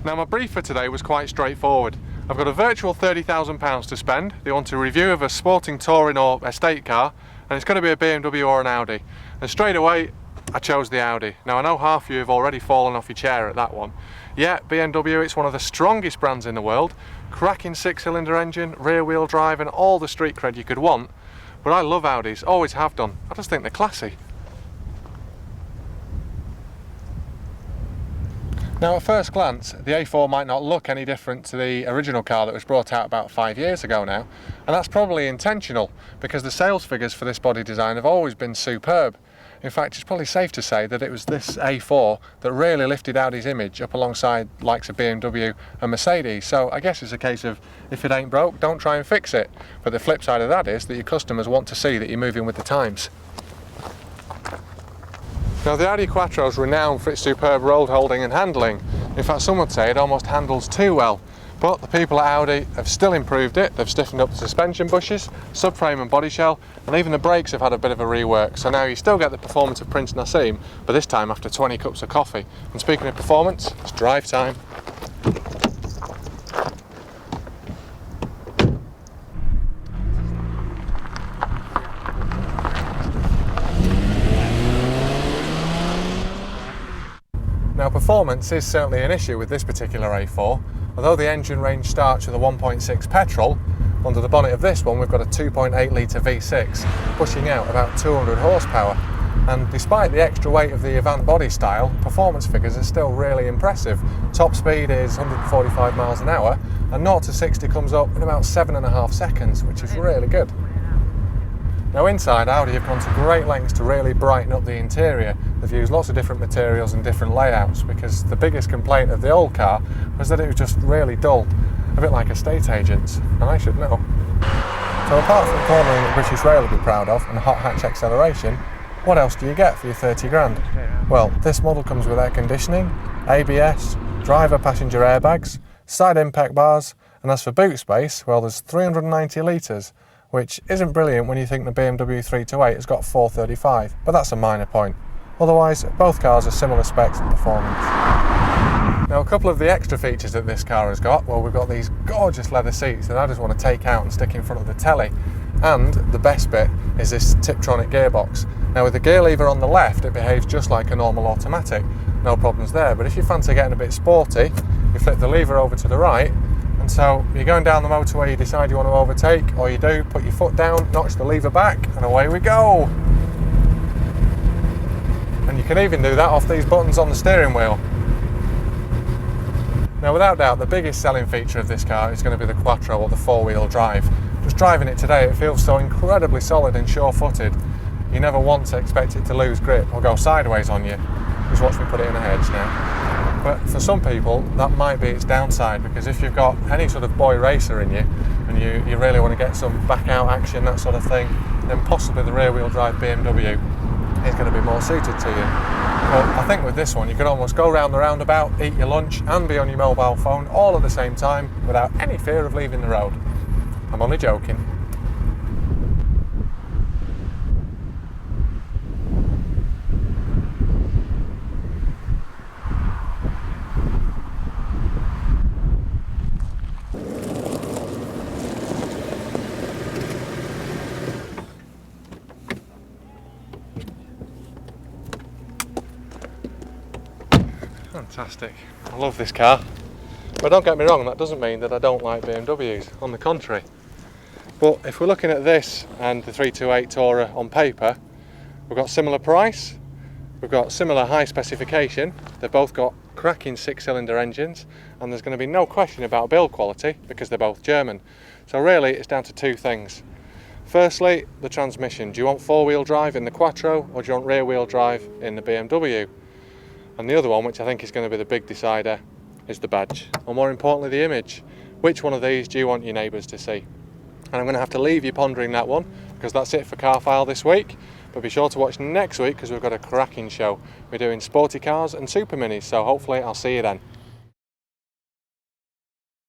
Now my brief for today was quite straightforward. I've got a virtual £30,000 to spend. They want a review of a sporting touring or estate car, and it's going to be a BMW or an Audi. And straight away I chose the Audi. Now I know half of you have already fallen off your chair at that one. Yeah, BMW, it's one of the strongest brands in the world. Cracking 6-cylinder engine, rear wheel drive and all the street cred you could want. But I love Audis, always have done. I just think they're classy. Now at first glance, the A4 might not look any different to the original car that was brought out about 5 years ago now, and that's probably intentional because the sales figures for this body design have always been superb. In fact, it's probably safe to say that it was this A4 that really lifted Audi's image up alongside likes of BMW and Mercedes. So I guess it's a case of, if it ain't broke, don't try and fix it. But the flip side of that is that your customers want to see that you're moving with the times. Now the Audi Quattro is renowned for its superb road holding and handling. In fact, some would say it almost handles too well. But the people at Audi have still improved it. They've stiffened up the suspension bushes, subframe and body shell, and even the brakes have had a bit of a rework. So now you still get the performance of Prince Nassim, but this time after 20 cups of coffee. And speaking of performance, it's drive time. Now performance is certainly an issue with this particular A4. Although the engine range starts with a 1.6 petrol, under the bonnet of this one we've got a 2.8 litre V6 pushing out about 200 horsepower. And despite the extra weight of the Avant body style, performance figures are still really impressive. Top speed is 145 miles an hour and 0 to 60 comes up in about 7.5 seconds, which is really good. Now inside, Audi have gone to great lengths to really brighten up the interior. They've used lots of different materials and different layouts because the biggest complaint of the old car was that it was just really dull, a bit like estate agents, and I should know. So apart from cornering that British Rail will be proud of and hot hatch acceleration, what else do you get for your 30 grand? Well, this model comes with air conditioning, ABS, driver passenger airbags, side impact bars, and as for boot space, well there's 390 litres, which isn't brilliant when you think the BMW 328 has got 435, but that's a minor point. Otherwise, both cars are similar specs and performance. Now a couple of the extra features that this car has got, well we've got these gorgeous leather seats that I just want to take out and stick in front of the telly. And the best bit is this Tiptronic gearbox. Now with the gear lever on the left, it behaves just like a normal automatic, no problems there. But if you fancy getting a bit sporty, you flip the lever over to the right, and so you're going down the motorway, you decide you want to overtake, or you do, put your foot down, notch the lever back, and away we go. And you can even do that off these buttons on the steering wheel. Now without doubt, the biggest selling feature of this car is going to be the Quattro or the four-wheel drive. Just driving it today, it feels so incredibly solid and sure-footed. You never once expect it to lose grip or go sideways on you. Just watch me put it in a hedge now. But for some people, that might be its downside, because if you've got any sort of boy racer in you, and you really want to get some back-out action, that sort of thing, then possibly the rear-wheel drive BMW is going to be more suited to you. But I think with this one, you could almost go round the roundabout, eat your lunch, and be on your mobile phone all at the same time without any fear of leaving the road. I'm only joking. Fantastic. I love this car. But don't get me wrong, that doesn't mean that I don't like BMWs, on the contrary. But if we're looking at this and the 328 Tourer on paper, we've got similar price, we've got similar high specification, they've both got cracking 6-cylinder engines, and there's going to be no question about build quality because they're both German. So really it's down to two things. Firstly, the transmission. Do you want four-wheel drive in the Quattro, or do you want rear-wheel drive in the BMW? And the other one, which I think is going to be the big decider, is the badge, or more importantly the image. Which one of these do you want your neighbours to see? And I'm going to have to leave you pondering that one, because that's it for Car File this week. But be sure to watch next week, because we've got a cracking show. We're doing sporty cars and super minis, so hopefully I'll see you then.